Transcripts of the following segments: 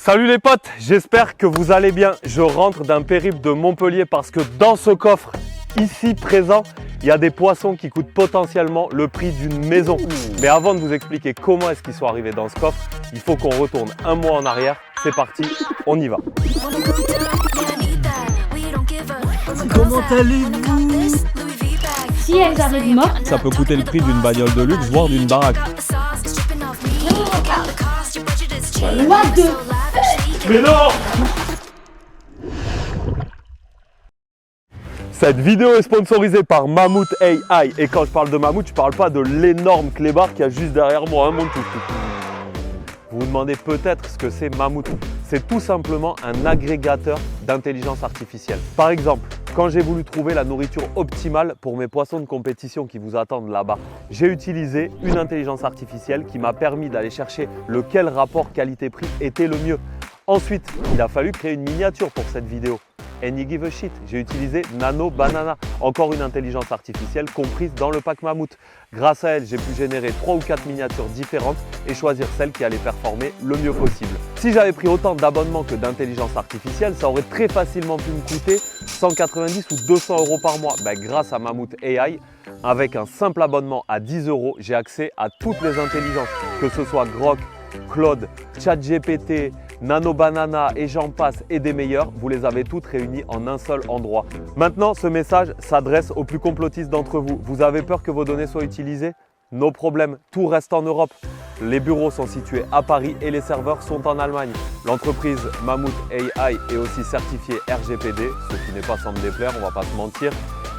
Salut les potes, j'espère que vous allez bien. Je rentre d'un périple de Montpellier parce que dans ce coffre, ici présent, il y a des poissons qui coûtent potentiellement le prix d'une maison. Mais avant de vous expliquer comment est-ce qu'ils sont arrivés dans ce coffre, il faut qu'on retourne un mois en arrière. C'est parti, on y va. Comment allez-vous? Si elles arrivent mortes, Ça peut coûter le prix d'une bagnole de luxe, voire d'une baraque. what the... Mais non! Cette vidéo est sponsorisée par Mammouth AI. Et quand je parle de Mammouth, je parle pas de l'énorme clébard qu'il y a juste derrière moi, hein, mon tout. Vous vous demandez peut-être ce que c'est Mammouth. C'est tout simplement un agrégateur d'intelligence artificielle. Par exemple, quand j'ai voulu trouver la nourriture optimale pour mes poissons de compétition qui vous attendent là-bas, j'ai utilisé une intelligence artificielle qui m'a permis d'aller chercher lequel rapport qualité-prix était le mieux. Ensuite, il a fallu créer une miniature pour cette vidéo. Any give a shit, j'ai utilisé Nano Banana, encore une intelligence artificielle comprise dans le pack Mammouth. Grâce à elle, j'ai pu générer 3 ou 4 miniatures différentes et choisir celle qui allait performer le mieux possible. Si j'avais pris autant d'abonnements que d'intelligence artificielle, ça aurait très facilement pu me coûter 190 ou 200 € par mois. Grâce à Mammouth AI, avec un simple abonnement à 10 €, j'ai accès à toutes les intelligences, que ce soit Grok, Claude, ChatGPT, Nano Banana et j'en passe et des meilleurs, vous les avez toutes réunies en un seul endroit. Maintenant, ce message s'adresse aux plus complotistes d'entre vous. Vous avez peur que vos données soient utilisées? No problème, tout reste en Europe. Les bureaux sont situés à Paris et les serveurs sont en Allemagne. L'entreprise Mammouth AI est aussi certifiée RGPD, ce qui n'est pas sans me déplaire, on va pas se mentir.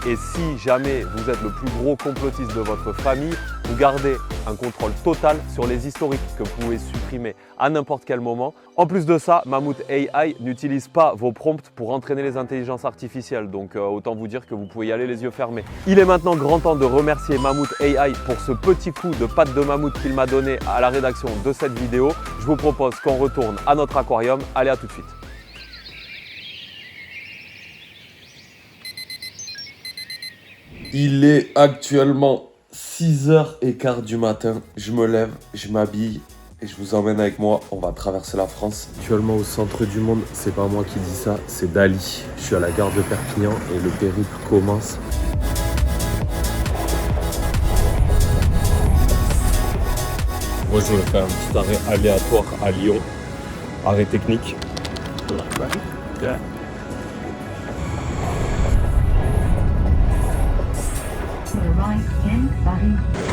Et si jamais vous êtes le plus gros complotiste de votre famille, vous gardez un contrôle total sur les historiques que vous pouvez supprimer à n'importe quel moment. En plus de ça, Mammouth AI n'utilise pas vos prompts pour entraîner les intelligences artificielles. Donc autant vous dire que vous pouvez y aller les yeux fermés. Il est maintenant grand temps de remercier Mammouth AI pour ce petit coup de patte de mammouth qu'il m'a donné à la rédaction de cette vidéo. Je vous propose qu'on retourne à notre aquarium. Allez, à tout de suite. Il est actuellement 6h15 du matin. Je me lève, je m'habille et je vous emmène avec moi. On va traverser la France. Actuellement au centre du monde, c'est pas moi qui dis ça, c'est Dali. Je suis à la gare de Perpignan et le périple commence. Moi je vais faire un petit arrêt aléatoire à Lyon. Arrêt technique.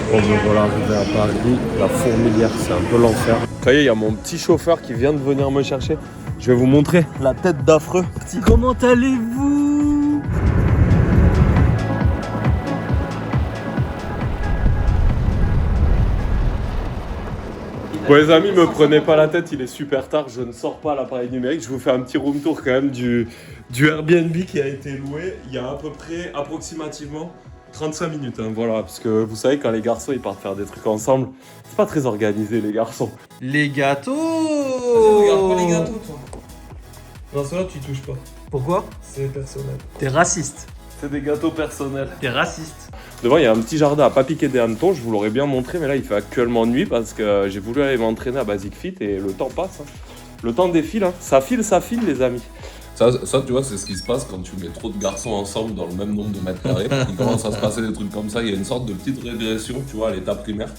Bon, me voilà arrivé à Paris, la Fourmilière, c'est un peu l'enfer. Ça y est, il y a mon petit chauffeur qui vient de venir me chercher. Je vais vous montrer la tête d'affreux. Comment allez-vous? Bon les amis, me prenez pas la tête, il est super tard, je ne sors pas à l'appareil numérique. Je vous fais un petit room tour quand même du Airbnb qui a été loué il y a à peu près, approximativement 35 minutes, hein, voilà, parce que vous savez quand les garçons ils partent faire des trucs ensemble, c'est pas très organisé les garçons. Les gâteaux! Regarde pas les gâteaux, toi. Non, ça là, tu touches pas. Pourquoi? C'est personnel. T'es raciste. C'est des gâteaux personnels. T'es raciste. Devant il y a un petit jardin à pas piquer des hannetons, je vous l'aurais bien montré, mais là il fait actuellement nuit parce que j'ai voulu aller m'entraîner à Basic Fit et le temps passe. Hein. Le temps défile, hein. Ça file les amis. Ça, tu vois, c'est ce qui se passe quand tu mets trop de garçons ensemble dans le même nombre de mètres carrés. Il commence à se passer des trucs comme ça. Il y a une sorte de petite régression, tu vois, à l'état primaire.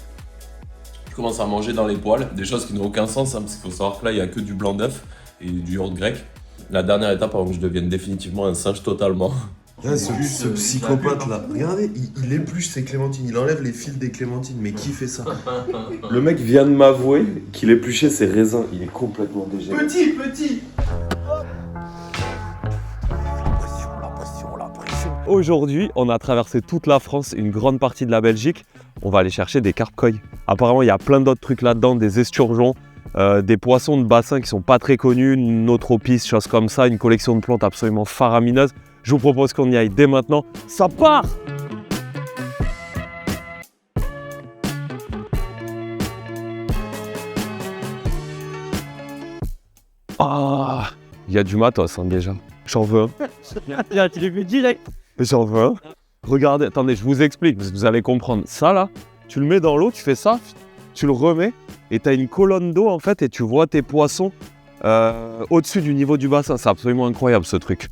Tu commences à manger dans les poils, des choses qui n'ont aucun sens, hein, parce qu'il faut savoir que là, il n'y a que du blanc d'œuf et du yaourt grec. La dernière étape avant que je devienne définitivement un singe totalement. Là, ce psychopathe là, regardez, il épluche ses clémentines, il enlève les fils des clémentines, mais qui fait ça? Le mec vient de m'avouer qu'il épluchait ses raisins, il est complètement dégénéré. Petit! Aujourd'hui, on a traversé toute la France, une grande partie de la Belgique. On va aller chercher des carpe koi. Apparemment, il y a plein d'autres trucs là-dedans, des esturgeons, des poissons de bassin qui sont pas très connus, une autopiste, choses comme ça, une collection de plantes absolument faramineuse. Je vous propose qu'on y aille dès maintenant. Ça part! Ah, il y a du matos hein, déjà. J'en veux un. Tu l'as fait direct. J'en veux un. Regardez, attendez, je vous explique, parce que vous allez comprendre. Ça là, tu le mets dans l'eau, tu fais ça, tu le remets, et tu as une colonne d'eau en fait, et tu vois tes poissons au-dessus du niveau du bassin. C'est absolument incroyable ce truc.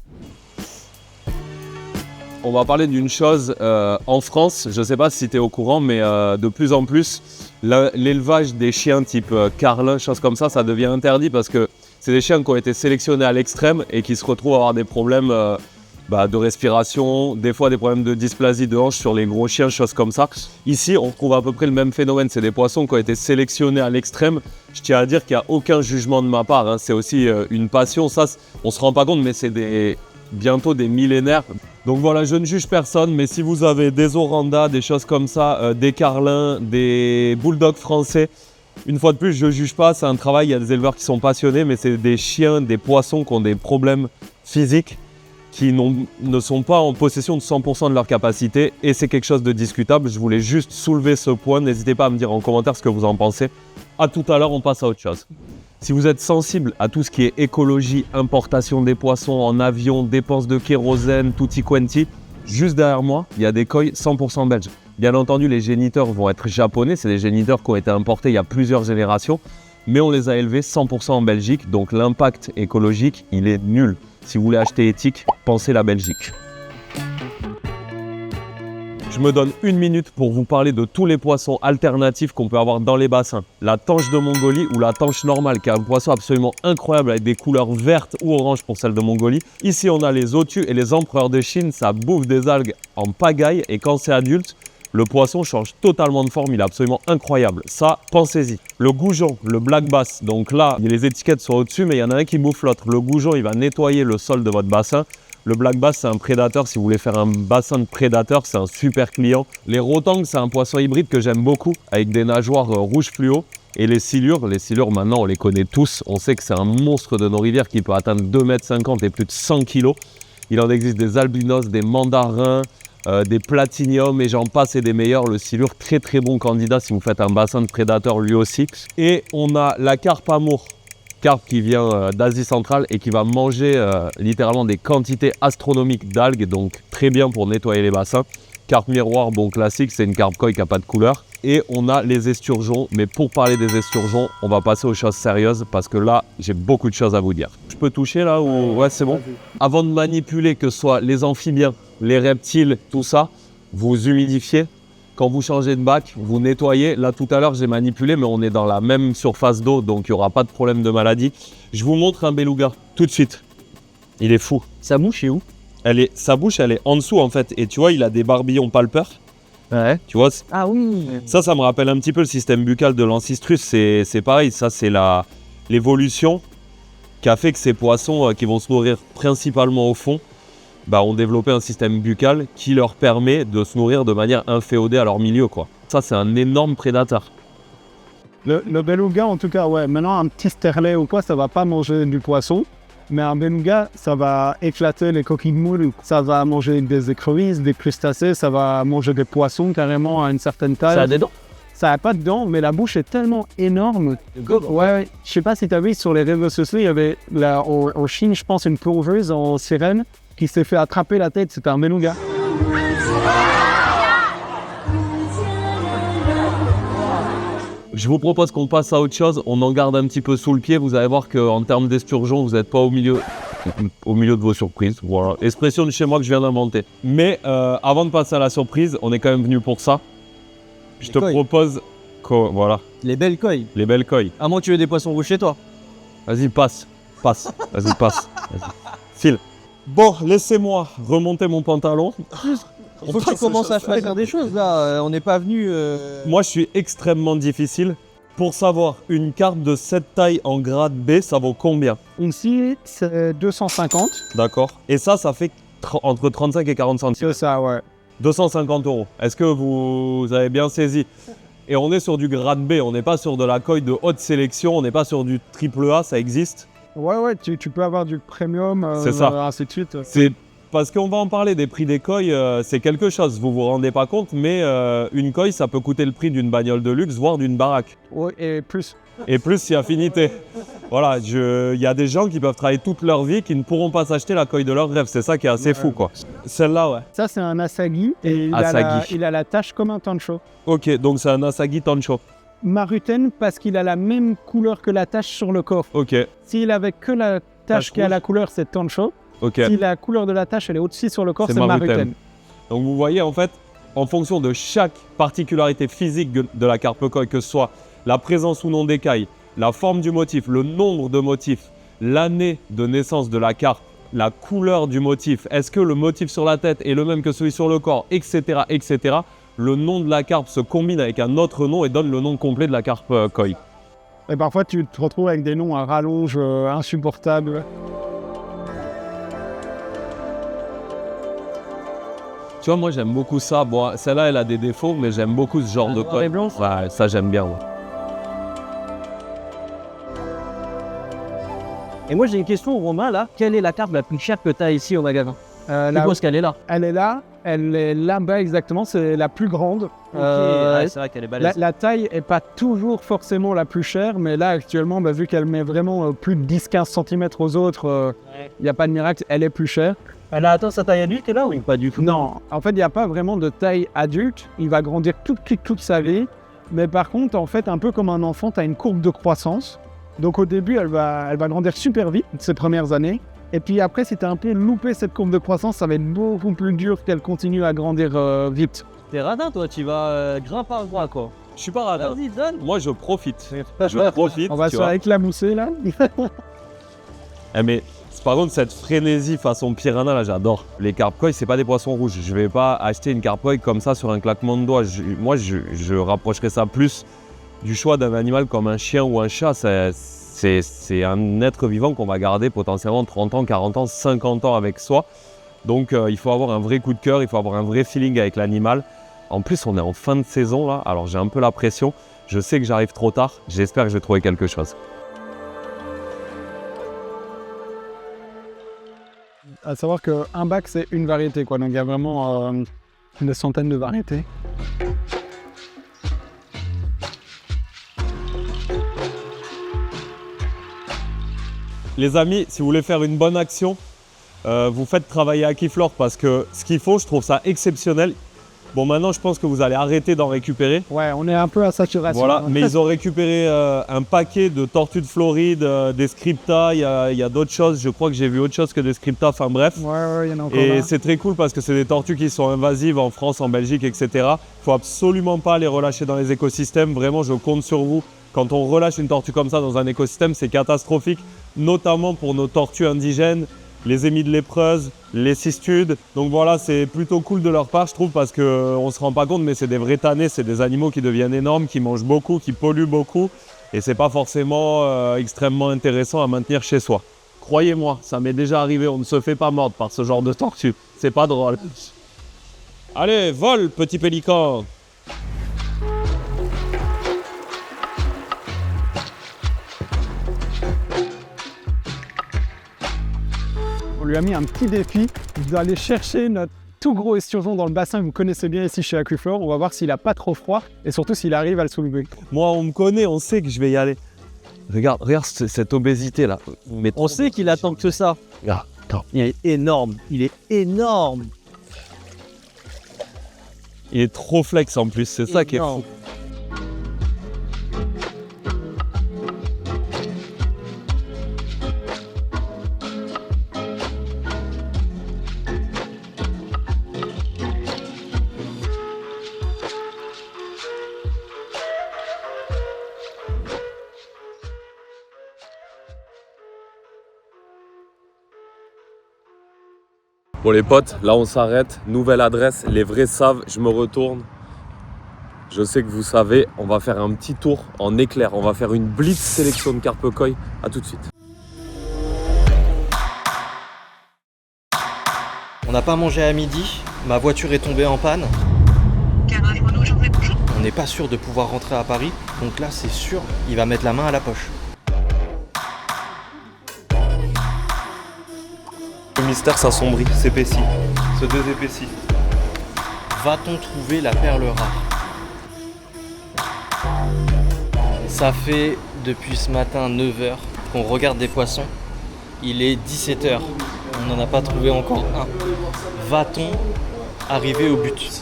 On va parler d'une chose en France, je ne sais pas si tu es au courant, mais de plus en plus, l'élevage des chiens type carlin, choses comme ça devient interdit parce que c'est des chiens qui ont été sélectionnés à l'extrême et qui se retrouvent à avoir des problèmes de respiration, des fois des problèmes de dysplasie de hanche sur les gros chiens, choses comme ça. Ici, on trouve à peu près le même phénomène. C'est des poissons qui ont été sélectionnés à l'extrême. Je tiens à dire qu'il n'y a aucun jugement de ma part, hein. C'est aussi une passion. Ça, on ne se rend pas compte, mais c'est bientôt des millénaires. Donc voilà, je ne juge personne, mais si vous avez des orandas, des choses comme ça, des carlins, des bulldogs français, une fois de plus, je ne juge pas, c'est un travail, il y a des éleveurs qui sont passionnés, mais c'est des chiens, des poissons qui ont des problèmes physiques, qui ne sont pas en possession de 100% de leur capacité, et c'est quelque chose de discutable. Je voulais juste soulever ce point, n'hésitez pas à me dire en commentaire ce que vous en pensez. À tout à l'heure, on passe à autre chose. Si vous êtes sensible à tout ce qui est écologie, importation des poissons en avion, dépenses de kérosène, tutti quanti, juste derrière moi, il y a des koi 100% belges. Bien entendu, les géniteurs vont être japonais, c'est des géniteurs qui ont été importés il y a plusieurs générations, mais on les a élevés 100% en Belgique, donc l'impact écologique, il est nul. Si vous voulez acheter éthique, pensez la Belgique. Je me donne 1 minute pour vous parler de tous les poissons alternatifs qu'on peut avoir dans les bassins. La tanche de Mongolie ou la tanche normale, qui est un poisson absolument incroyable avec des couleurs vertes ou oranges pour celle de Mongolie. Ici, on a les otus et les empereurs de Chine, ça bouffe des algues en pagaille et quand c'est adulte, le poisson change totalement de forme, il est absolument incroyable. Ça, pensez-y. Le goujon, le black bass, donc là, les étiquettes sont au-dessus, mais il y en a un qui bouffe l'autre. Le goujon, il va nettoyer le sol de votre bassin. Le black bass, c'est un prédateur. Si vous voulez faire un bassin de prédateur, c'est un super client. Les rotangs, c'est un poisson hybride que j'aime beaucoup, avec des nageoires rouges fluo. Et les silures, maintenant, on les connaît tous. On sait que c'est un monstre de nos rivières qui peut atteindre 2,50 m et plus de 100 kg. Il en existe des albinos, des mandarins, des platiniums et j'en passe et des meilleurs. Le silure, très très bon candidat si vous faites un bassin de prédateurs lui aussi. Et on a la carpe amour, carpe qui vient d'Asie centrale et qui va manger littéralement des quantités astronomiques d'algues, donc très bien pour nettoyer les bassins. Carpe miroir, bon classique, c'est une carpe koi qui n'a pas de couleur. Et on a les esturgeons, mais pour parler des esturgeons, on va passer aux choses sérieuses parce que là, j'ai beaucoup de choses à vous dire. Je peux toucher là ou... Ouais, c'est bon. Avant de manipuler, que ce soit les amphibiens, les reptiles, tout ça, vous humidifiez. Quand vous changez de bac, vous nettoyez. Là, tout à l'heure, j'ai manipulé, mais on est dans la même surface d'eau, donc il n'y aura pas de problème de maladie. Je vous montre un beluga, tout de suite. Il est fou. Sa mouche est où? Sa bouche, elle est en dessous, en fait. Et tu vois, il a des barbillons palpeurs. Ouais. Tu vois, Ah oui. ça me rappelle un petit peu le système buccal de l'Ancistrus. C'est pareil, ça, c'est l'évolution qui a fait que ces poissons qui vont se nourrir principalement au fond, ont développé un système buccal qui leur permet de se nourrir de manière inféodée à leur milieu, quoi. Ça, c'est un énorme prédateur. Le beluga, en tout cas, ouais. Maintenant, un petit sterlet ou quoi, ça va pas manger du poisson. Mais un beluga, ça va éclater les coquilles de moule. Ça va manger des écrevisses, des crustacés. Ça va manger des poissons carrément à une certaine taille. Ça a des dents? Ça n'a pas de dents, mais la bouche est tellement énorme. Ouais. Je sais pas si tu as vu sur les réseaux sociaux, il y avait en Chine, je pense, une plongeuse en sirène qui s'est fait attraper la tête. C'était un beluga. Je vous propose qu'on passe à autre chose. On en garde un petit peu sous le pied. Vous allez voir qu'en termes d'esturgeon, vous n'êtes pas au milieu de vos surprises. Voilà. Expression de chez moi que je viens d'inventer. Mais avant de passer à la surprise, on est quand même venu pour ça. Je te propose... Voilà. Les belles koi. Les belles koi. À moins que tu aies des poissons rouges chez toi. Vas-y, passe. Vas-y, passe. Vas-y. File. Bon, laissez-moi remonter mon pantalon. Faut que tu commences à faire des choses là, on n'est pas venu... Moi je suis extrêmement difficile. Pour savoir, une carte de cette taille en grade B, ça vaut combien? Ici, c'est 250. D'accord. Et ça fait entre 35 et 40 centimes. C'est ça, ouais. 250 €. Est-ce que vous avez bien saisi? Et on est sur du grade B, on n'est pas sur de la koi de haute sélection, on n'est pas sur du triple A, ça existe? Ouais, tu peux avoir du premium, c'est ça. ainsi de suite. C'est parce qu'on va en parler des prix des koi, c'est quelque chose, vous vous rendez pas compte, mais une koi, ça peut coûter le prix d'une bagnole de luxe, voire d'une baraque. Ouais, et plus. Et plus si affinité. Voilà, il y a des gens qui peuvent travailler toute leur vie qui ne pourront pas s'acheter la koi de leur rêve, c'est ça qui est assez fou, quoi. Celle-là, ouais. Ça, c'est un asagi, et il a la tache comme un tancho. Ok, donc c'est un asagi tancho. maruten parce qu'il a la même couleur que la tache sur le corps. Ok, S'il avait que la Tache tache qui a rouge. la couleur, c'est tancho. ok. Si la couleur de la tache elle est au-dessus sur le corps, C'est c'est maruten. maruten. Donc vous voyez en fait, en fonction de chaque particularité physique de la carpe koi, que ce soit la présence ou non d'écailles, la forme du motif, le nombre de motifs, l'année de naissance de la carpe, la couleur du motif, est-ce que le motif sur la tête est le même que celui sur le corps, etc., etc., le nom de la carpe se combine avec un autre nom et donne le nom complet de la carpe koi. Et parfois, tu te retrouves avec des noms à rallonge insupportables. Tu vois, moi j'aime beaucoup ça. Bon, celle-là, elle a des défauts, mais j'aime beaucoup ce genre de noir et blanc. Ouais, ça j'aime bien. Ouais. Et moi j'ai une question Romain là, quelle est la carpe la plus chère que tu as ici au magasin? La- Je pense qu'elle est là. Elle est là-bas exactement, c'est la plus grande. Ouais, c'est vrai qu'elle est balèze. La taille n'est pas toujours forcément la plus chère, mais là actuellement, vu qu'elle met vraiment plus de 10-15 cm aux autres, il n'y a pas de miracle, elle est plus chère. Elle a atteint sa taille adulte là ou pas du tout? Non, en fait, il n'y a pas vraiment de taille adulte, il va grandir toute sa vie, mais par contre, en fait, un peu comme un enfant, tu as une courbe de croissance. Donc au début, elle va grandir super vite, ces premières années. Et puis après, si tu as un peu loupé cette courbe de croissance, ça va être beaucoup plus dur qu'elle continue à grandir vite. T'es radin toi, tu vas grain par grain quoi. Je suis pas radin. Vas-y, donne. Moi je profite. Je profite. On va tu se vois. faire éclamousser là. Eh, mais par contre, cette frénésie façon piranha, là, j'adore. Les carpe koi, c'est pas des poissons rouges. Je vais pas acheter une carpe koi comme ça sur un claquement de doigts. Moi, je rapprocherais ça plus du choix d'un animal comme un chien ou un chat. C'est un être vivant qu'on va garder potentiellement 30 ans, 40 ans, 50 ans avec soi. Donc, il faut avoir un vrai coup de cœur, il faut avoir un vrai feeling avec l'animal. En plus, on est en fin de saison, là. Alors, j'ai un peu la pression. Je sais que j'arrive trop tard. J'espère que je vais trouver quelque chose. À savoir qu'un bac, c'est une variété, quoi. Donc il y a vraiment une centaine de variétés. Les amis, si vous voulez faire une bonne action, vous faites travailler Akiflore parce que ce qu'ils font, je trouve ça exceptionnel. Bon, maintenant, je pense que vous allez arrêter d'en récupérer. Ouais, on est un peu à saturation. Voilà, mais ils ont récupéré un paquet de tortues de Floride, des scripta, il y a d'autres choses. Je crois que j'ai vu autre chose que des scripta, enfin bref. Ouais, il y en a encore Et là. c'est très cool parce que c'est des tortues qui sont invasives en France, en Belgique, etc. Il ne faut absolument pas les relâcher dans les écosystèmes. Vraiment, je compte sur vous. Quand on relâche une tortue comme ça dans un écosystème, c'est catastrophique, notamment pour nos tortues indigènes, les émis de lépreuses, les cistudes. Donc voilà, c'est plutôt cool de leur part, je trouve, parce qu'on ne se rend pas compte, mais c'est des vrais tannés, c'est des animaux qui deviennent énormes, qui mangent beaucoup, qui polluent beaucoup. Et c'est pas forcément extrêmement intéressant à maintenir chez soi. Croyez-moi, ça m'est déjà arrivé, on ne se fait pas mordre par ce genre de tortue. C'est pas drôle. Allez, vole, petit pélican! On lui a mis un petit défi d'aller chercher notre tout gros esturgeon dans le bassin que vous connaissez bien ici chez Akiflore. On va voir s'il a pas trop froid et surtout s'il arrive à le soulever. Moi, on me connaît, on sait que je vais y aller. Regarde cette obésité là. Mais On sait qu'il attend que ça. Regarde, attends. Il est énorme. Il est énorme. Il est trop flex en plus, c'est ça qui est Énorme. fou. Bon les potes, là on s'arrête, nouvelle adresse, les vrais savent, je me retourne. Je sais que vous savez, on va faire un petit tour en éclair, on va faire une blitz sélection de carpe koi, à tout de suite. On n'a pas mangé à midi, ma voiture est tombée en panne. On n'est pas sûr de pouvoir rentrer à Paris, donc là c'est sûr, il va mettre la main à la poche. Le mystère s'assombrit, s'épaissit, se désépaissit. Va-t-on trouver la perle rare? Ça fait depuis ce matin 9h qu'on regarde des poissons. Il est 17h. On n'en a pas trouvé encore un. Va-t-on arriver au but?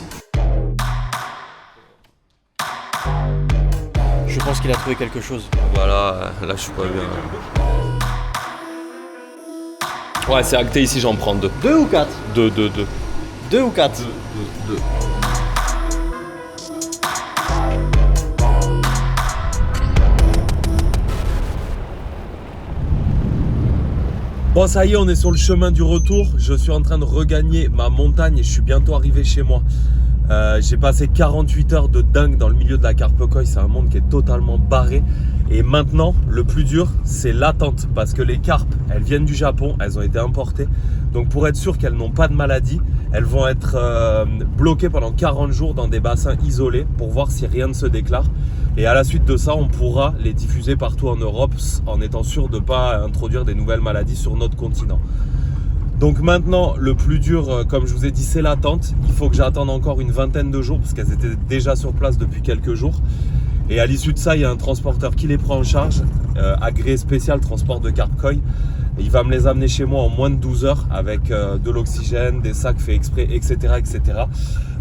pense qu'il a trouvé quelque chose. Voilà, là je suis pas bien. Ouais, c'est acté ici, j'en prends 2. 2 ou 4? 2. 2 ou 4? 2. Bon, ça y est, on est sur le chemin du retour. Je suis en train de regagner ma montagne et je suis bientôt arrivé chez moi. J'ai passé 48 heures de dingue dans le milieu de la Carpe-Koi. C'est un monde qui est totalement barré. Et maintenant, le plus dur, c'est l'attente. Parce que les carpes, elles viennent du Japon, elles ont été importées. Donc pour être sûr qu'elles n'ont pas de maladie, elles vont être bloquées pendant 40 jours dans des bassins isolés pour voir si rien ne se déclare. Et à la suite de ça, on pourra les diffuser partout en Europe en étant sûr de ne pas introduire des nouvelles maladies sur notre continent. Donc maintenant, le plus dur, comme je vous ai dit, c'est l'attente. Il faut que j'attende encore une vingtaine de jours parce qu'elles étaient déjà sur place depuis quelques jours. Et à l'issue de ça, il y a un transporteur qui les prend en charge, agréé spécial transport de Carpe-Koi. Il va me les amener chez moi en moins de 12 heures avec de l'oxygène, des sacs faits exprès, etc., etc.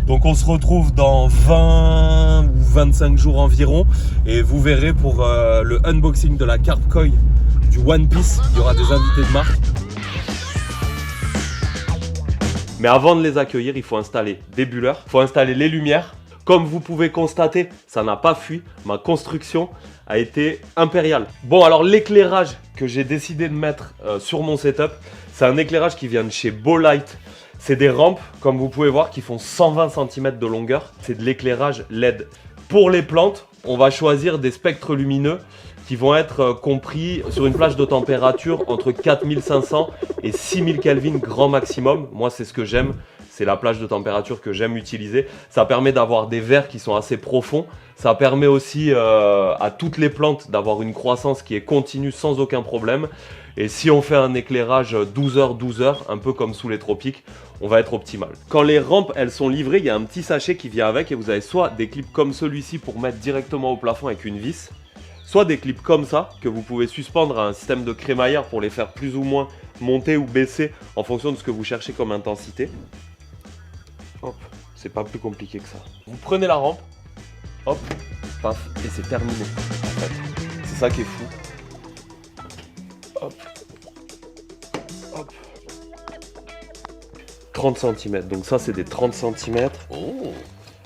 Donc on se retrouve dans 20 ou 25 jours environ et vous verrez pour le unboxing de la Carpe-Koi du One Piece, il y aura des invités de marque. Mais avant de les accueillir, il faut installer des bulleurs, il faut installer les lumières. Comme vous pouvez constater, ça n'a pas fui, ma construction a été impériale. Bon, alors l'éclairage que j'ai décidé de mettre sur mon setup, c'est un éclairage qui vient de chez Bolight. C'est des rampes, comme vous pouvez voir, qui font 120 cm de longueur. C'est de l'éclairage LED. Pour les plantes, on va choisir des spectres lumineux qui vont être compris sur une plage de température entre 4500 et 6000 Kelvin grand maximum. Moi, c'est ce que j'aime. C'est la plage de température que j'aime utiliser. Ça permet d'avoir des verts qui sont assez profonds. Ça permet aussi à toutes les plantes d'avoir une croissance qui est continue sans aucun problème. Et si on fait un éclairage 12h, un peu comme sous les tropiques, on va être optimal. Quand les rampes, elles sont livrées, il y a un petit sachet qui vient avec et vous avez soit des clips comme celui-ci pour mettre directement au plafond avec une vis, soit des clips comme ça que vous pouvez suspendre à un système de crémaillère pour les faire plus ou moins monter ou baisser en fonction de ce que vous cherchez comme intensité. Hop, c'est pas plus compliqué que ça. Vous prenez la rampe, hop, paf, et c'est terminé. En fait, c'est ça qui est fou. Hop, hop. 30 cm, donc ça c'est des 30 cm. Oh.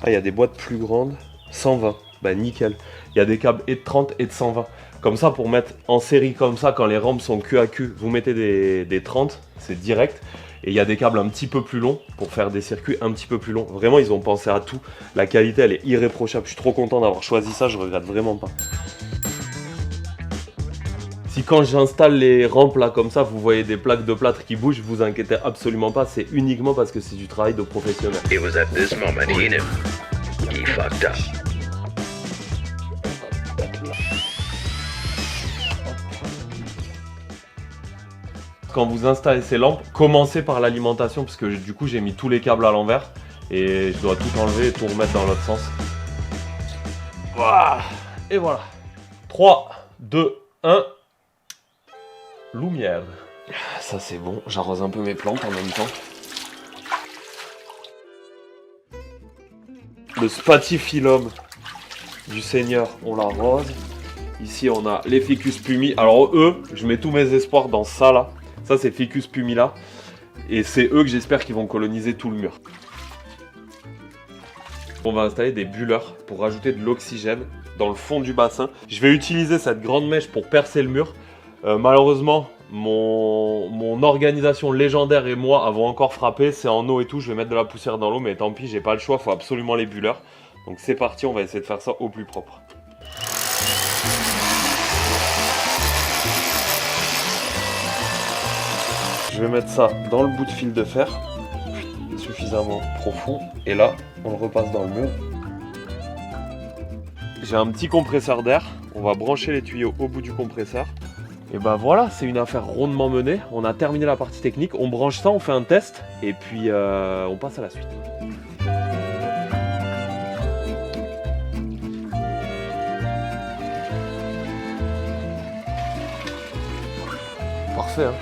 Ah, il y a des boîtes plus grandes, 120, bah nickel. Il y a des câbles et de 30 et de 120. Comme ça, pour mettre en série comme ça, quand les rampes sont cul à cul, vous mettez des 30, c'est direct. Et il y a des câbles un petit peu plus longs pour faire des circuits un petit peu plus longs. Vraiment, ils ont pensé à tout. La qualité, elle est irréprochable. Je suis trop content d'avoir choisi ça, je regrette vraiment pas. Si quand j'installe les rampes là comme ça, vous voyez des plaques de plâtre qui bougent, vous inquiétez absolument pas. C'est uniquement parce que c'est du travail de professionnel. It was at this moment he knew he fucked up. Quand vous installez ces lampes, commencez par l'alimentation parce que du coup j'ai mis tous les câbles à l'envers et je dois tout enlever et tout remettre dans l'autre sens. Et voilà. 3, 2, 1. Lumière. Ça c'est bon, j'arrose un peu mes plantes en même temps. Le spathiphyllum du Seigneur, on l'arrose. Ici on a les Ficus pumi. Alors eux, je mets tous mes espoirs dans ça là. Ça c'est Ficus pumila et c'est eux que j'espère qu'ils vont coloniser tout le mur. On va installer des bulleurs pour rajouter de l'oxygène dans le fond du bassin. Je vais utiliser cette grande mèche pour percer le mur. Malheureusement, mon organisation légendaire et moi avons encore frappé. C'est en eau et tout, je vais mettre de la poussière dans l'eau, mais tant pis, j'ai pas le choix, il faut absolument les bulleurs. Donc c'est parti, on va essayer de faire ça au plus propre. Je vais mettre ça dans le bout de fil de fer, suffisamment profond, et là, on le repasse dans le mur. J'ai un petit compresseur d'air, on va brancher les tuyaux au bout du compresseur. Et ben voilà, c'est une affaire rondement menée, on a terminé la partie technique, on branche ça, on fait un test, et puis on passe à la suite. Parfait, hein.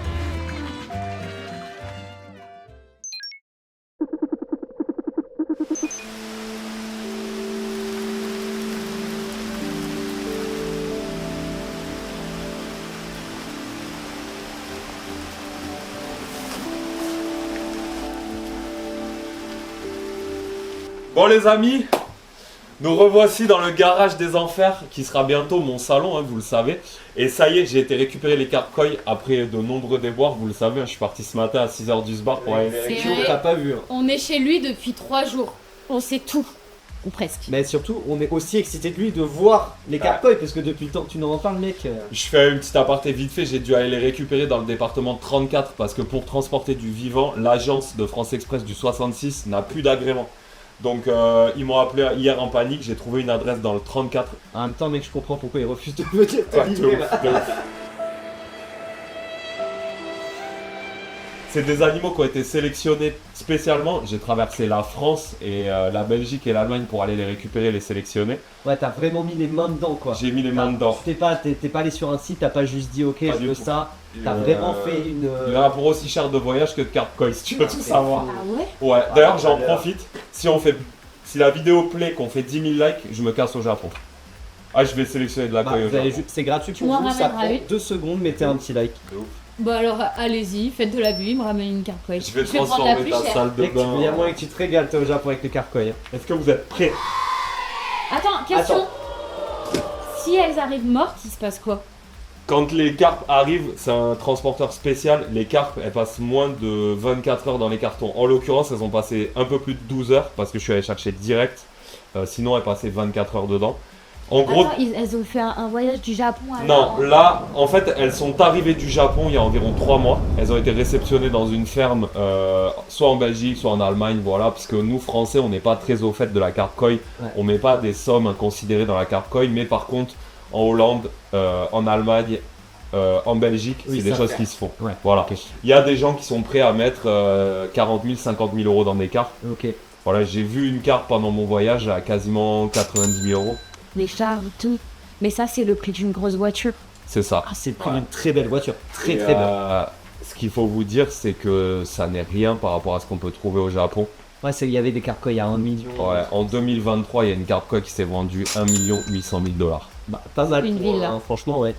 Bon les amis, nous revoici dans le garage des enfers qui sera bientôt mon salon, hein, vous le savez. Et ça y est, j'ai été récupérer les carcoys après de nombreux déboires, vous le savez. Je suis parti ce matin à 6h du SBAR pour aller les C'est récupérer. vrai. T'as pas vu. On est chez lui depuis 3 jours. On sait tout. Ou presque. Mais surtout, on est aussi excité de lui de voir les carcoys parce que depuis le temps que tu nous en parles, mec. Je fais une petite aparté vite fait, j'ai dû aller les récupérer dans le département 34 parce que pour transporter du vivant, l'agence de France Express du 66 n'a plus d'agrément. Donc ils m'ont appelé hier en panique, j'ai trouvé une adresse dans le 34. En même temps, mec, je comprends pourquoi il refuse de me dire Ouais, de ouf, de ouf. C'est des animaux qui ont été sélectionnés spécialement. J'ai traversé la France et la Belgique et l'Allemagne pour aller les récupérer, les sélectionner. Ouais, t'as vraiment mis les mains dedans, quoi. J'ai mis les mains dedans. T'es pas allé sur un site, t'as pas juste dit ok, Pas je du veux tout. ça. T'as vraiment fait une. Il y en a pour aussi cher de voyage que de carcoy, si tu veux tout savoir. Ah ouais? Ouais, d'ailleurs j'en profite. Si la vidéo plaît, qu'on fait 10 000 likes, je me casse au Japon. Ah, je vais sélectionner de la koi au Japon. C'est gratuit Tu pour m'en vous, ça ramèneras prend une 2 secondes, mettez un petit like. Bah alors allez-y, faites de la vue, il me ramène une carcoy. Je vais prendre la transformer plus ta chère. salle de Mec, bain. il y a moyen que tu te régales toi au Japon avec les carcoys. Hein. Est-ce que vous êtes prêts? Attends, question. Si elles arrivent mortes, il se passe quoi? Quand les carpes arrivent, c'est un transporteur spécial. Les carpes, elles passent moins de 24 heures dans les cartons. En l'occurrence, elles ont passé un peu plus de 12 heures parce que je suis allé chercher direct. Sinon, elles passaient 24 heures dedans. En gros, Attends, elles ont fait un voyage du Japon à non, là, en fait, elles sont arrivées du Japon il y a environ 3 mois. Elles ont été réceptionnées dans une ferme, soit en Belgique, soit en Allemagne, voilà. Parce que nous, Français, on n'est pas très au fait de la carcoy. Ouais. On met pas des sommes inconsidérées dans la carcoy. Mais par contre, en Hollande, en Allemagne, en Belgique, Oui, c'est des ça choses fait. qui se font. Ouais. Voilà. Il y a des gens qui sont prêts à mettre 40 000, 50 000 euros dans des carpes. Ok. Voilà, j'ai vu une carpe pendant mon voyage à quasiment 90 000 euros. les chars, tout. Mais ça, c'est le prix d'une grosse voiture. C'est ça. Ah, c'est le prix d'une très belle voiture. Très Et, très belle. ce qu'il faut vous dire, c'est que ça n'est rien par rapport à ce qu'on peut trouver au Japon. Ouais, il y avait des carcoys à 1 million. Ouais, en 2023, il y a une carcoy qui s'est vendue 1 800 000 $. Bah, pas mal. Une pour, ville, là. franchement, ouais.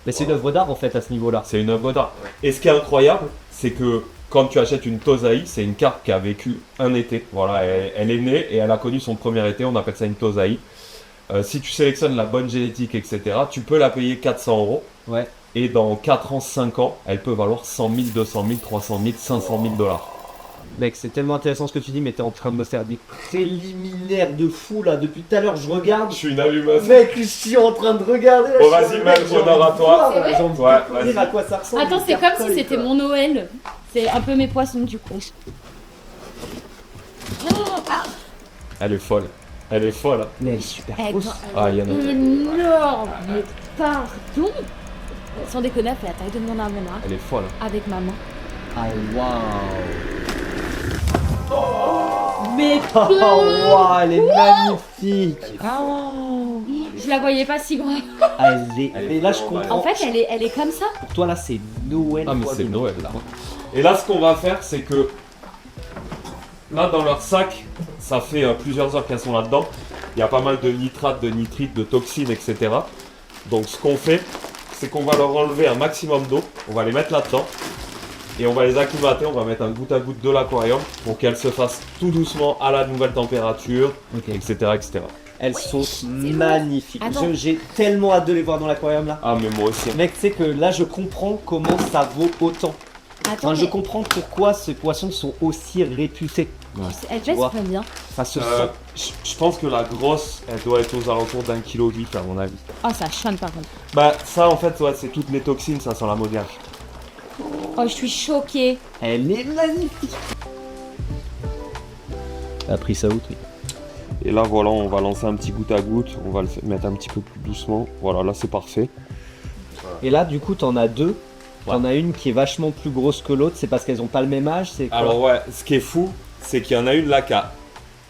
Mais c'est une œuvre d'art en fait à ce niveau-là. C'est une œuvre d'art. Et ce qui est incroyable, c'est que quand tu achètes une Tozai, c'est une carpe qui a vécu un été. Voilà, elle est née et elle a connu son premier été, on appelle ça une Tozai. Si tu sélectionnes la bonne génétique, etc., tu peux la payer 400 euros. Ouais. Et dans 4 ans, 5 ans, elle peut valoir 100 000, 200 000, 300 000, 500 000 $. Mec, c'est tellement intéressant ce que tu dis, mais t'es en train de me faire des préliminaires de fou là. Depuis tout à l'heure, je regarde. Je suis une allumeuse. Mec, je suis en train de regarder. là, Bon, je suis vas-y, un Mel, mec, j'ai honneur envie à de toi. voir, C'est là, vrai j'ai envie de Ouais, découvrir vas-y. à quoi ça ressemble. Attends, une c'est comme carcoy, si c'était quoi. mon Noël. C'est un peu mes poissons du coup. Elle est folle. Elle est folle. Mais elle est super Elle grosse. Ah, il y en a. énorme. Mais pardon. Sans déconner, elle fait la taille de mon avant-bras Elle est folle. avec ma main. Ah, waouh. Mais Oh, waouh, elle est magnifique. je la voyais pas si grande. Elle est. Mais là, je comprends. En fait, elle est comme ça. Pour toi, là, c'est Noël. Ah, mais quoi, c'est de- Noël là. Et là, ce qu'on va faire, c'est que là, dans leur sac, ça fait plusieurs heures qu'elles sont là-dedans. Il y a pas mal de nitrates, de nitrites, de toxines, etc. Donc, ce qu'on fait, c'est qu'on va leur enlever un maximum d'eau. On va les mettre là-dedans. Et on va les acclimater. On va mettre un goutte à goutte de l'aquarium pour qu'elles se fassent tout doucement à la nouvelle température, Ok. etc. etc. Elles sont magnifiques. Attends. J'ai tellement hâte de les voir dans l'aquarium là. Ah, mais moi aussi. Mec, tu sais que là, je comprends comment ça vaut autant. Attends, Enfin, je mais comprends pourquoi ces poissons sont aussi réputés. elle pèse vois. combien? Enfin, ce Je pense que la grosse, elle doit être aux alentours d'1,8 kg à mon avis. Oh, ça chante par contre. Bah, ça en fait, ouais, c'est toutes les toxines, ça sent l'ammoniac. Oh, je suis choquée. Elle est magnifique. Elle a pris ça où, truc? Et là, voilà, on va lancer un petit goutte à goutte. On va le mettre un petit peu plus doucement. Voilà, là, c'est parfait. Et là, du coup, t'en as deux. Ouais. T'en as une qui est vachement plus grosse que l'autre. C'est parce qu'elles ont pas le même âge. C'est quoi? Alors, ouais, ce qui est fou, c'est qu'il y en a une là qui a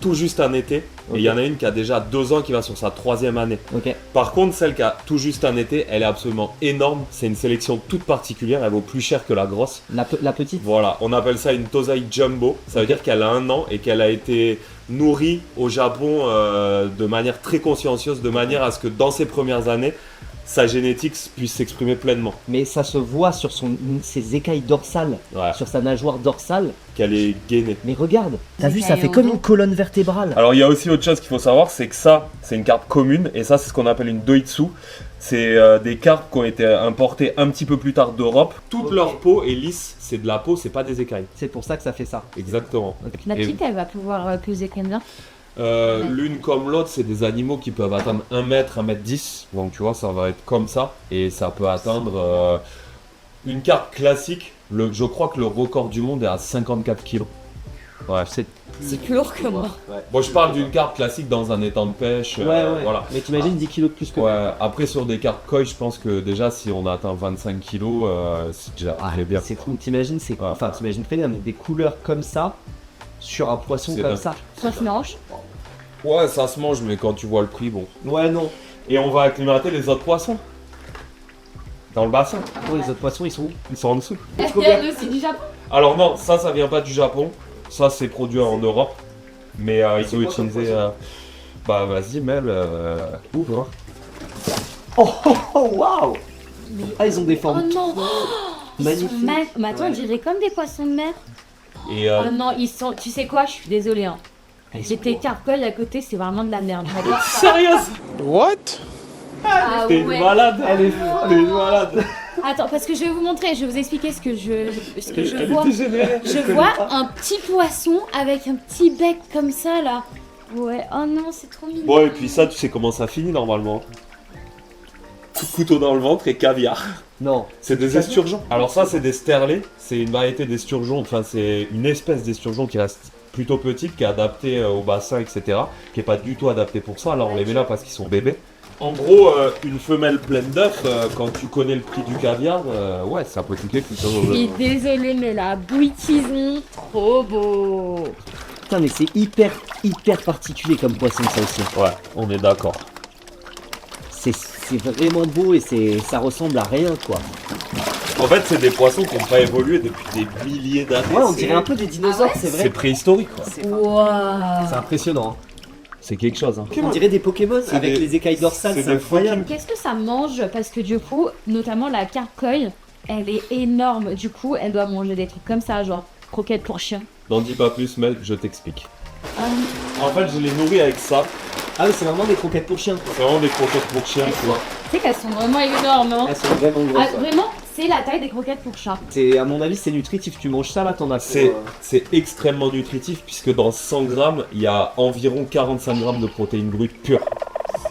tout juste un été. Ok. Et il y en a une qui a déjà 2 ans qui va sur sa 3e année. Ok. Par contre, celle qui a tout juste un été, elle est absolument énorme. C'est une sélection toute particulière. Elle vaut plus cher que la grosse. La petite. Voilà, on appelle ça une Tozai Jumbo. Ça veut dire qu'elle a 1 an et qu'elle a été nourrie au Japon de manière très consciencieuse, de manière à ce que dans ses premières années, sa génétique puisse s'exprimer pleinement. Mais ça se voit sur ses écailles dorsales, Ouais. sur sa nageoire dorsale. Qu'elle est gainée. Mais regarde, t'as vu, ça écailles fait au comme dos. une colonne vertébrale. Alors il y a aussi autre chose qu'il faut savoir, c'est que ça, c'est une carpe commune, et ça c'est ce qu'on appelle une doitsu. C'est des carpes qui ont été importées un petit peu plus tard d'Europe. Toute leur peau est lisse, c'est de la peau, c'est pas des écailles. C'est pour ça que ça fait ça. Exactement. La Et- petite, elle va pouvoir peser combien? L'une comme l'autre, c'est des animaux qui peuvent atteindre 1 mètre, 1 mètre 10. Donc tu vois, ça va être comme ça. Et ça peut atteindre une carpe classique. Je crois que le record du monde est à 54 kg. Ouais, C'est plus lourd que moi. Bon, je parle d'une carpe classique dans un étang de pêche. Voilà. Mais t'imagines 10 kilos de plus que Ouais, après sur des carpes koi, je pense que déjà si on a atteint 25 kg, c'est déjà très bien. C'est cool, t'imagines, enfin, t'imagines très bien, mais des couleurs comme ça, sur un poisson C'est comme dingue. ça. Ça se mélange. Ouais, ça se mange, mais quand tu vois le prix, bon. Ouais, non. Et on va acclimater les autres poissons. Dans le bassin. Oh, les autres poissons, ils sont où? Ils sont en dessous. Est-ce qu'il y a aussi du Japon? Alors non, ça vient pas du Japon. Ça, c'est produit en Europe. Mais ils ont utilisé... Bah vas-y, Mel, ouvre. Oh, waouh! Ah, ils ont des Oh formes non! Ils magnifiques. sont Mais attends, on dirait comme des poissons de mer. Et Oh non, ils sont. Tu sais quoi? Je suis désolée. Hein. J'étais carpole à côté, c'est vraiment de la merde. sérieuse? What? Ah T'es une ouais. malade. Elle est T'es une malade. Attends, parce que je vais vous montrer, je vais vous expliquer ce que je Elle vois. est dégénérée. Je vois un petit poisson avec un petit bec comme ça là. Ouais, oh non, c'est trop mignon. Bon, et puis ça, tu sais comment ça finit normalement. Coup de couteau dans le ventre et caviar. Non. C'est des esturgeons. Alors ça, c'est des sterlets. C'est une variété d'esturgeons. Enfin, c'est une espèce d'esturgeon qui reste plutôt petite, qui est adaptée au bassin, etc. Qui est pas du tout adaptée pour ça. Alors on les met là parce qu'ils sont bébés. En gros, une femelle pleine d'œufs, quand tu connais le prix du caviar, ouais, ça peut coûter plutôt. Je suis désolée, mais la bouille qu'ils ont, trop beau. Putain, mais c'est hyper particulier comme poisson, ça aussi. Ouais, on est d'accord. C'est vraiment beau et ça ressemble à rien, quoi. En fait, c'est des poissons qui n'ont pas évolué depuis des milliers d'années. Ouais, on dirait un peu des dinosaures, Ah ouais, c'est C'est vrai. préhistorique, quoi. Waouh. C'est impressionnant. C'est quelque chose. Hein. On dirait des Pokémon C'est avec des- les écailles dorsales, c'est c'est des incroyable. Qu'est-ce que ça mange? Parce que du coup, notamment la carpe koi, elle est énorme. Du coup, elle doit manger des trucs comme ça, genre croquettes pour chien. N'en dis pas plus, Mel, je t'explique. En fait, je les nourris avec ça. Ah oui, c'est vraiment des croquettes pour chiens. C'est vraiment des croquettes pour chiens, tu vois. Tu sais qu'elles sont vraiment énormes. Hein. Elles sont vraiment Ah, grosses. Ouais. vraiment, c'est la taille des croquettes pour chat. C'est, à mon avis, c'est nutritif. Tu manges ça là, t'en as C'est extrêmement nutritif puisque dans 100 grammes, il y a environ 45 grammes de protéines brutes pures.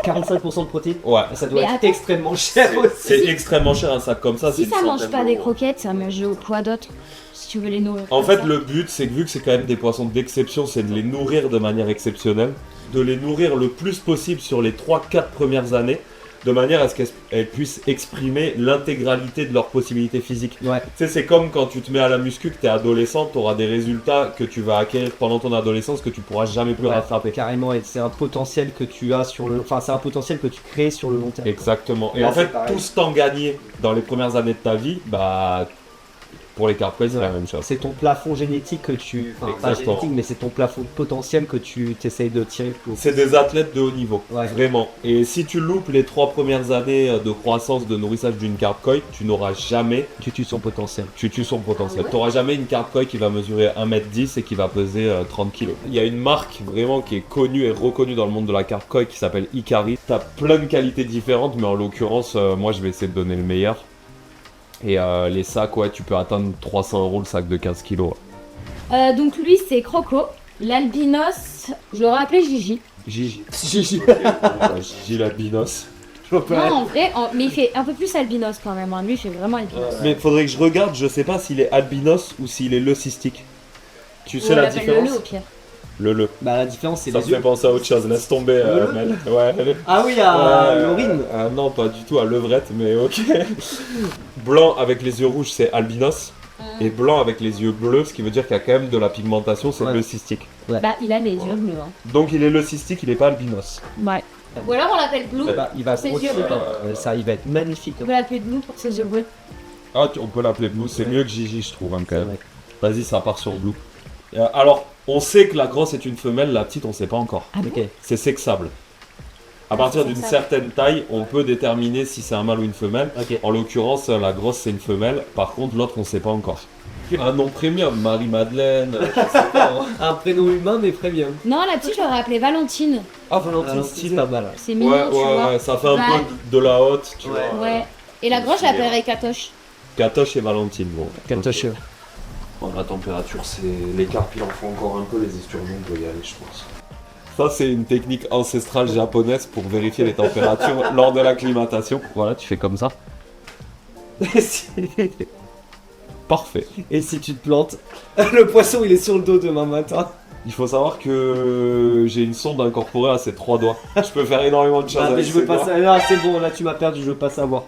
45% de protéines. Ouais. Ça doit Mais être attends. extrêmement cher C'est- aussi. C'est extrêmement cher un sac comme ça. Si c'est ça une mange centaine pas des d'euros. croquettes, ça mange quoi d'autre? Si tu veux les nourrir. En comme fait, ça. le but, c'est que vu que c'est quand même des poissons d'exception, c'est de les nourrir de manière exceptionnelle, de les nourrir le plus possible sur les 3-4 premières années, de manière à ce qu'elles puissent exprimer l'intégralité de leurs possibilités physiques. Ouais. Tu sais, c'est comme quand tu te mets à la muscu, que tu es adolescent, tu auras des résultats que tu vas acquérir pendant ton adolescence que tu pourras jamais plus Ouais, rattraper. carrément, et c'est un potentiel que tu as sur le. Enfin, c'est un potentiel que tu crées sur le long terme. Exactement. Et Là, en fait, c'est pareil. tout ce temps gagné dans les premières années de ta vie, bah, pour les carpes, c'est la même chose. C'est ton plafond génétique que tu. Enfin, pas Exactement. génétique, mais c'est ton plafond potentiel que tu t'essayes de tirer. C'est des athlètes de haut niveau, Ouais. vraiment. Et si tu loupes les 3 premières années de croissance, de nourrissage d'une carpe koi, tu n'auras jamais, Tu tues son potentiel. tu tues son potentiel. Ah ouais. Tu n'auras jamais une carpe koi qui va mesurer 1m10 et qui va peser 30 kg. Il y a une marque vraiment qui est connue et reconnue dans le monde de la carpe koi qui s'appelle Ikari. Tu as plein de qualités différentes, mais en l'occurrence, moi je vais essayer de donner le meilleur. Et les sacs, ouais, tu peux atteindre 300 € le sac de 15 kg. Donc lui, c'est Croco. L'albinos, je l'aurais appelé Gigi. Gigi. Gigi l'albinos. Non, en vrai, mais il fait un peu plus albinos quand même. Hein. Lui, il fait vraiment albinos. Mais faudrait que je regarde, je sais pas s'il est albinos ou s'il est leucistique. Tu sais On la l'appelle différence le au pire. Le. Bah, la différence, c'est Ça les me fait yeux. penser à autre chose, laisse tomber Le Mel. Ouais. Ah oui, à Ouais, l'urine. non, pas du tout, à levrette, mais ok. Blanc avec les yeux rouges, c'est albinos. Et blanc avec les yeux bleus, ce qui veut dire qu'il y a quand même de la pigmentation, c'est Ouais. leucistique. Bah, il a les yeux bleus. Hein. Donc il est leucistique, il est pas albinos. Ouais. Ou alors on l'appelle Blue. Bah, il va Ses grossir, yeux bleus. ça, il va être magnifique. On peut l'appeler Blue pour ses yeux bleus. Ah, on peut l'appeler Blue, c'est mieux que Gigi, je trouve, hein, quand même. Ouais. Vas-y, ça part sur Blue. Alors, on sait que la grosse est une femelle, la petite, on sait pas encore. Ah bon Ok. C'est sexable. À partir d'une ça. certaine taille, on peut déterminer si c'est un mâle ou une femelle. Ok. En l'occurrence, la grosse c'est une femelle. Par contre, l'autre on sait pas encore. Un nom premium, Marie-Madeleine. je sais pas, hein. Un prénom humain, mais premium. Non, la petite, je l'aurais appelée Valentine. Ah, Valentine, Alors, stylé. c'est pas mal. C'est mignon, Ouais, tu vois. ouais, ça fait un Bah, peu de la haute, tu vois. Ouais. Et la grosse, je l'appellerais Katoche. Katoche et Valentine, bon. Katoche. Ok. Bon, la température, c'est. Les carpes, il en faut encore un peu, les esturgeons, on peut y aller, je pense. Ça, c'est une technique ancestrale japonaise pour vérifier les températures lors de l'acclimatation. Voilà, tu fais comme ça. Parfait. Et si tu te plantes, le poisson il est sur le dos demain matin. Il faut savoir que j'ai une sonde incorporée à ces 3 doigts. Je peux faire énormément de choses Ah, mais avec je veux ces pas doigts. savoir. Non, c'est bon, là tu m'as perdu, je veux pas savoir.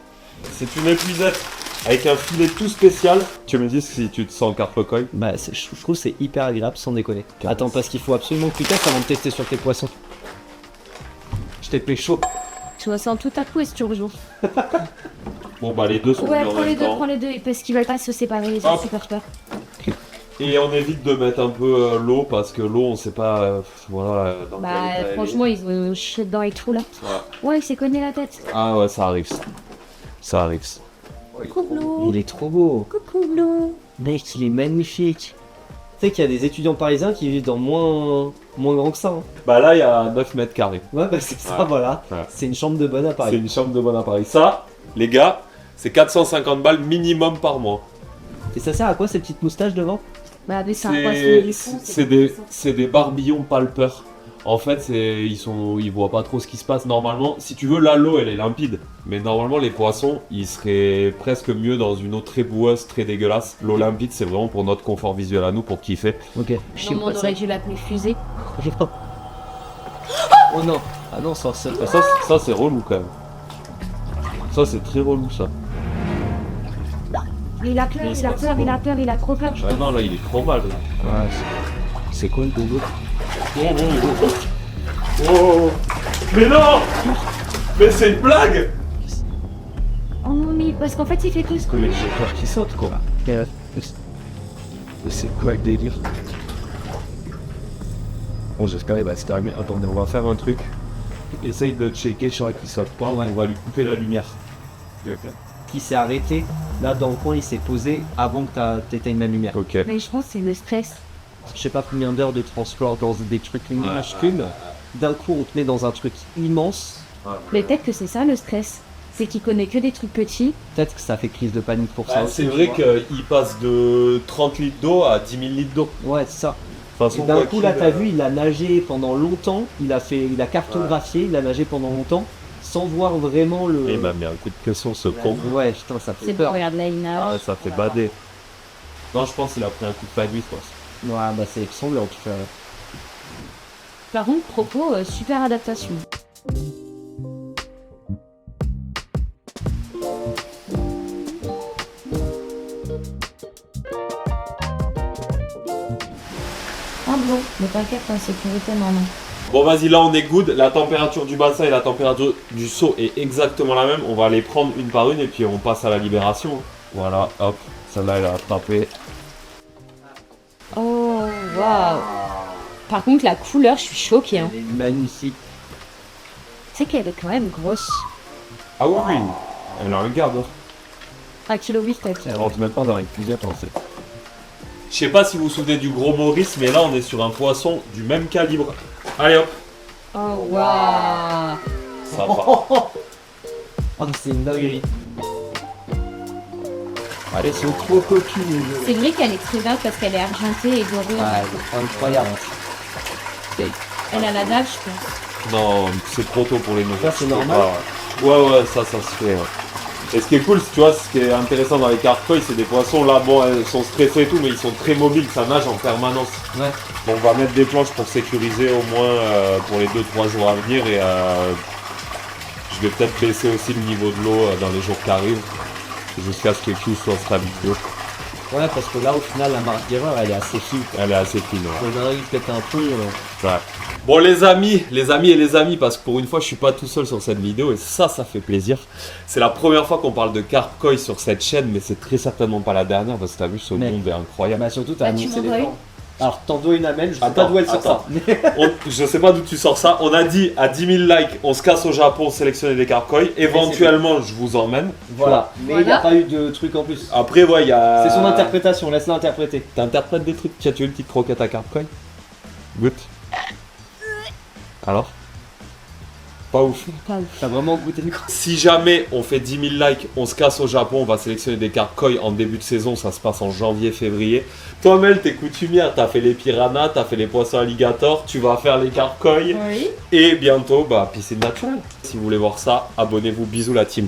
C'est une épuisette avec un filet tout spécial. Tu me dis si tu te sens carpe-koi. Bah, je trouve que c'est hyper agréable sans déconner. Attends, parce qu'il faut absolument que tu testes avant de tester sur tes poissons. Je t'ai pécho. Tu ressens tout à coup esturgeon. Bon, bah les deux sont Ouais, mis en même temps. prends les deux, parce qu'ils veulent pas se séparer, ils Hop. ont super peur. Et on évite de mettre un peu l'eau parce que l'eau, on sait pas. Voilà. Dans Bah, quel état elle franchement, ils ont chié dedans et tout là. est. Ouais. Ouais, il s'est cogné la tête. Ah ouais, ça arrive. Ça arrive. Coucou Blue. Il est trop beau. Coucou Blue. Mec, il est magnifique. Tu sais qu'il y a des étudiants parisiens qui vivent dans moins grand que ça. Hein. Bah là, il y a 9 mètres carrés. Ouais, bah c'est ça, Ouais. voilà. Ouais. C'est une chambre de bonne à C'est Paris. une chambre de bonne à Paris. Ça, les gars, c'est 450 balles minimum par mois. Et ça sert à quoi ces petites moustaches devant? Bah, mais c'est un poisson C'est griffon, c'est des barbillons palpeurs. En fait, ils voient pas trop ce qui se passe. Normalement, si tu veux, là, l'eau, elle est limpide. Mais normalement, les poissons, ils seraient presque mieux dans une eau très boueuse, très dégueulasse. L'eau limpide, c'est vraiment pour notre confort visuel à nous, pour kiffer. Ok. Non, mais on aurait dû l'appeler fusée. Oh non. Ah non, ça. Ça, c'est relou quand même. Ça, c'est très relou, ça. Il a peur, il a peur, il a peur, il a trop peur. Ouais, non, là, il est trop mal. Ouais, c'est quoi le dodo? Oh, mais non! Mais c'est une blague! Oh mais parce qu'en fait il fait tout ce Mais j'ai peur qu'il saute quoi. C'est quoi le délire? Bon, j'espère qu'il va se terminer. Attendez, on va faire un truc. Essaye de checker sur qu'il saute pas. Ouais. On va lui couper la lumière. Qui s'est arrêté, là dans le coin il s'est posé avant que t'éteignes la lumière. Ok. Mais je pense que c'est le stress. Je sais pas combien d'heures de transport dans des trucs minuscules. D'un coup on te met dans un truc immense. Mais peut-être que c'est ça le stress. C'est qu'il connaît que des trucs petits. Peut-être que ça fait crise de panique pour ça. Bah, aussi, c'est tu vrai vois. qu'il passe de 30 litres d'eau à 10 000 litres d'eau. Ouais, c'est ça. De toute façon, Et d'un quoi coup qu'il, là t'as vu, il a nagé pendant longtemps, il a cartographié, il a nagé pendant longtemps, sans voir vraiment le. Il m'a mis un coup de pression ce con. Ouais, putain, ça fait C'est peur. bon, regarde là, il nage. Ah, ça fait bader. Non, je pense qu'il a pris un coup de panique, quoi. Ouais, bah c'est semblant en tout cas. Par contre, propos, super adaptation. Ah bon, mais t'inquiète, en sécurité, maman. Bon, vas-y, là, on est good. La température du bassin et la température du seau est exactement la même. On va les prendre une par une et puis on passe à la libération. Voilà, hop. Celle-là, elle a attrapé. Oh, waouh. Par contre, la couleur, je suis choquée. Hein. Elle est magnifique. Tu sais qu'elle est quand même grosse. Ah oui, oui. Elle a un garde. 1,8 kg peut-être. Elle rentre même pas dans les cuissettes, en fait. Je sais pas si vous vous souvenez du gros Maurice, mais là, on est sur un poisson du même calibre. Allez, hop. Oh, waouh. Ça va. Oh, c'est une dinguerie. Allez, c'est trop coquine. C'est vrai qu'elle est très belle parce qu'elle est argentée et dorée. Ouais, incroyable. Elle a la dalle, je pense. Non, c'est trop tôt pour les nourrir. Ça, c'est normal. Ouais, ça se fait. Ouais. Et ce qui est cool, tu vois, ce qui est intéressant dans les carpe-koi, c'est des poissons, là, bon, elles sont stressées et tout, mais ils sont très mobiles, ça nage en permanence. Ouais. Donc on va mettre des planches pour sécuriser au moins pour les 2-3 jours à venir et je vais peut-être baisser aussi le niveau de l'eau dans les jours qui arrivent jusqu'à ce que Q soit stabilisé. Ouais, parce que là, au final, la marque d'erreur, elle est assez fine. Elle est assez fine, ouais. On arrive peut-être un peu. Ouais. Bon les amis, parce que pour une fois je suis pas tout seul sur cette vidéo et ça fait plaisir. C'est la première fois qu'on parle de carpe-koi sur cette chaîne, mais c'est très certainement pas la dernière parce que t'as vu ce Mais- monde est incroyable. Bah, surtout, t'as Bah, tu annoncé m'en les veux. temps. Alors, t'en dois une amène, je sais Attends, pas d'où elle sort attends. ça. Je sais pas d'où tu sors ça. On a dit à 10 000 likes, on se casse au Japon sélectionner des carp koi. Éventuellement, je vous emmène. Voilà, mais il n'y a pas eu de truc en plus. Après, ouais, il y a. C'est son interprétation, laisse-la interpréter. T'interprètes des trucs. Tiens, tu veux une petite croquette à carp koi? Goûte. Alors? Pas ouf. T'as vraiment goûté une croquette? Si jamais on fait 10 000 likes, on se casse au Japon, on va sélectionner des carp koi en début de saison, ça se passe en janvier-février. Toi, Mel, t'es coutumière, t'as fait les piranhas, t'as fait les poissons alligators, tu vas faire les carp koi. Oui. Et bientôt, piscine naturelle. Si vous voulez voir ça, abonnez-vous. Bisous la team.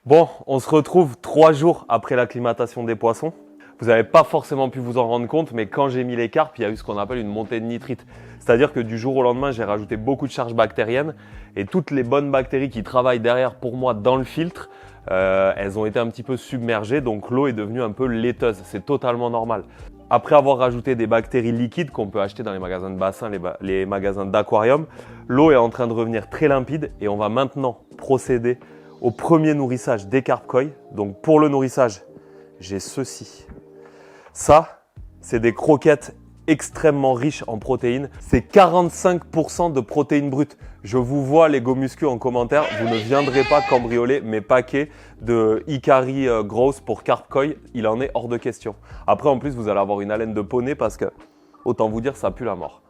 Bon, on se retrouve 3 jours après l'acclimatation des poissons. Vous n'avez pas forcément pu vous en rendre compte, mais quand j'ai mis les carpes, il y a eu ce qu'on appelle une montée de nitrite. C'est-à-dire que du jour au lendemain, j'ai rajouté beaucoup de charges bactériennes et toutes les bonnes bactéries qui travaillent derrière pour moi dans le filtre, elles ont été un petit peu submergées, donc l'eau est devenue un peu laiteuse. C'est totalement normal. Après avoir rajouté des bactéries liquides qu'on peut acheter dans les magasins de bassin, les magasins d'aquarium, l'eau est en train de revenir très limpide et on va maintenant procéder au premier nourrissage des carp koi. Donc pour le nourrissage, j'ai ceci. Ça, c'est des croquettes extrêmement riches en protéines. C'est 45% de protéines brutes. Je vous vois les gomuscus en commentaire. Vous ne viendrez pas cambrioler mes paquets de Ikari Gross pour carp koi. Il en est hors de question. Après, en plus, vous allez avoir une haleine de poney parce que, autant vous dire, ça pue la mort.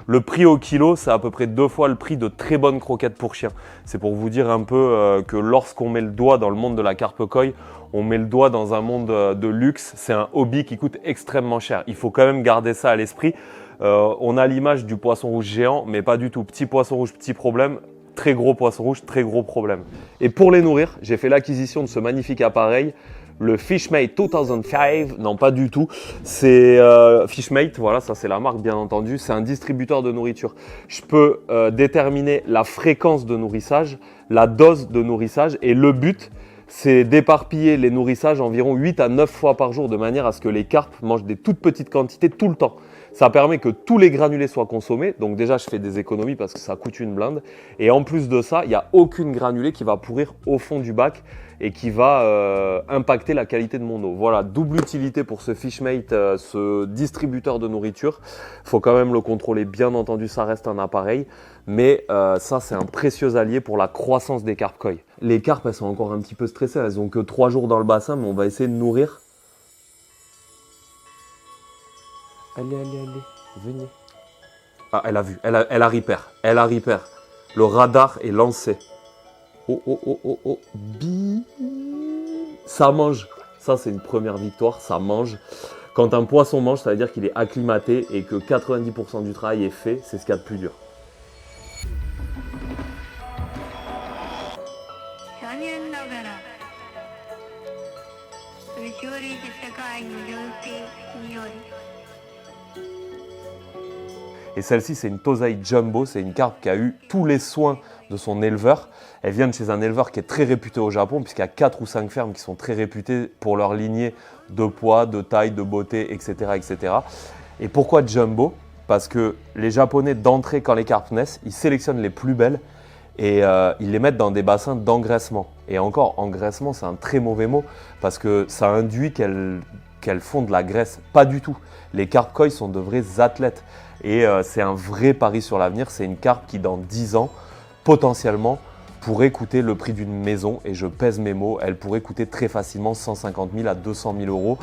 Le prix au kilo, c'est à peu près 2 fois le prix de très bonnes croquettes pour chiens. C'est pour vous dire un peu que lorsqu'on met le doigt dans le monde de la carp koi, on met le doigt dans un monde de luxe. C'est un hobby qui coûte extrêmement cher. Il faut quand même garder ça à l'esprit. On a l'image du poisson rouge géant, mais pas du tout. Petit poisson rouge, petit problème. Très gros poisson rouge, très gros problème. Et pour les nourrir, j'ai fait l'acquisition de ce magnifique appareil. Le Fishmate 2005, non pas du tout, c'est Fishmate, voilà, ça c'est la marque bien entendu, c'est un distributeur de nourriture. Je peux déterminer la fréquence de nourrissage, la dose de nourrissage et le but c'est d'éparpiller les nourrissages environ 8 à 9 fois par jour de manière à ce que les carpes mangent des toutes petites quantités tout le temps. Ça permet que tous les granulés soient consommés, donc déjà je fais des économies parce que ça coûte une blinde. Et en plus de ça, il n'y a aucune granulée qui va pourrir au fond du bac et qui va impacter la qualité de mon eau. Voilà, double utilité pour ce Fishmate, ce distributeur de nourriture. Il faut quand même le contrôler, bien entendu, ça reste un appareil. Mais ça, c'est un précieux allié pour la croissance des carp koi. Les carpes, elles sont encore un petit peu stressées, elles n'ont que 3 jours dans le bassin, mais on va essayer de nourrir. Allez, venez. Ah, elle a vu, elle a repère, Le radar est lancé. Oh. Bi. Ça mange. Ça, c'est une première victoire, ça mange. Quand un poisson mange, ça veut dire qu'il est acclimaté et que 90% du travail est fait. C'est ce qu'il y a de plus dur. Et celle-ci, c'est une Tozai Jumbo, c'est une carpe qui a eu tous les soins de son éleveur. Elle vient de chez un éleveur qui est très réputé au Japon, puisqu'il y a 4 ou 5 fermes qui sont très réputées pour leur lignée de poids, de taille, de beauté, etc. etc. Et pourquoi Jumbo? Parce que les Japonais, d'entrée, quand les carpes naissent, ils sélectionnent les plus belles et ils les mettent dans des bassins d'engraissement. Et encore, engraissement, c'est un très mauvais mot, parce que ça induit qu'elles font de la graisse. Pas du tout. Les carp koi sont de vrais athlètes. Et c'est un vrai pari sur l'avenir. C'est une carpe qui, dans 10 ans, potentiellement, pourrait coûter le prix d'une maison. Et je pèse mes mots, elle pourrait coûter très facilement 150 000 à 200 000 euros.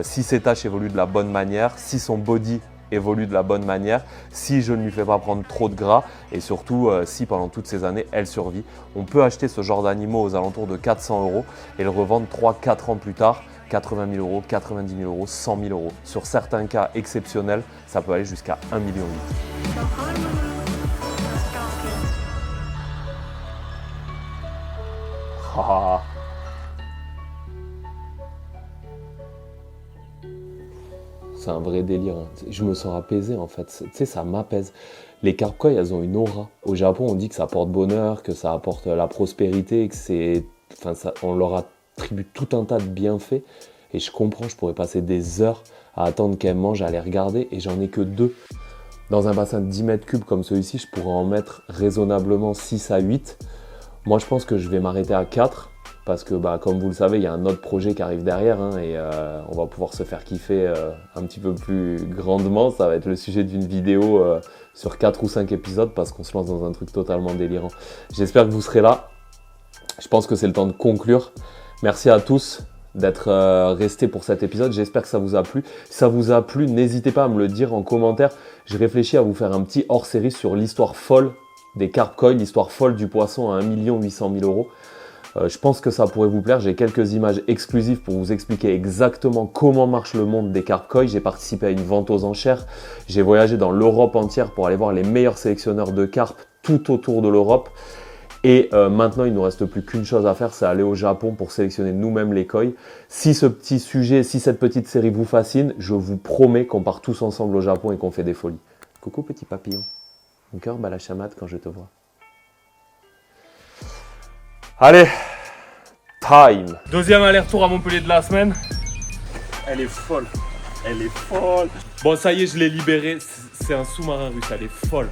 Si ses tâches évoluent de la bonne manière, si son body évolue de la bonne manière, si je ne lui fais pas prendre trop de gras et surtout si pendant toutes ces années, elle survit. On peut acheter ce genre d'animaux aux alentours de 400 euros et le revendre 3-4 ans plus tard. 80 000 euros, 90 000 euros, 100 000 euros. Sur certains cas exceptionnels, ça peut aller jusqu'à 1,8 million. C'est un vrai délire. Hein. Je me sens apaisé en fait. Tu sais, ça m'apaise. Les carp koi, elles ont une aura. Au Japon, on dit que ça apporte bonheur, que ça apporte la prospérité, que c'est... Enfin, on leur attribue tout un tas de bienfaits. Et je comprends, je pourrais passer des heures à attendre qu'elles mangent, à les regarder. Et j'en ai que 2. Dans un bassin de 10 mètres cubes comme celui-ci, je pourrais en mettre raisonnablement 6 à 8. Moi, je pense que je vais m'arrêter à 4 parce que, comme vous le savez, il y a un autre projet qui arrive derrière hein, et on va pouvoir se faire kiffer un petit peu plus grandement. Ça va être le sujet d'une vidéo sur 4 ou 5 épisodes parce qu'on se lance dans un truc totalement délirant. J'espère que vous serez là. Je pense que c'est le temps de conclure. Merci à tous d'être restés pour cet épisode. J'espère que ça vous a plu. Si ça vous a plu, n'hésitez pas à me le dire en commentaire. Je réfléchis à vous faire un petit hors-série sur l'histoire folle des carp koi, l'histoire folle du poisson à 1 800 000 €. Je pense que ça pourrait vous plaire. J'ai quelques images exclusives pour vous expliquer exactement comment marche le monde des carp koi. J'ai participé à une vente aux enchères. J'ai voyagé dans l'Europe entière pour aller voir les meilleurs sélectionneurs de carpe tout autour de l'Europe. Et maintenant, il ne nous reste plus qu'une chose à faire, c'est aller au Japon pour sélectionner nous-mêmes les koi. Si ce petit sujet, si cette petite série vous fascine, je vous promets qu'on part tous ensemble au Japon et qu'on fait des folies. Coucou petit papillon. Mon cœur bat la chamade quand je te vois. Allez, time. Deuxième aller-retour à Montpellier de la semaine. Elle est folle. Elle est folle. Bon, ça y est, je l'ai libérée. C'est un sous-marin russe. Elle est folle.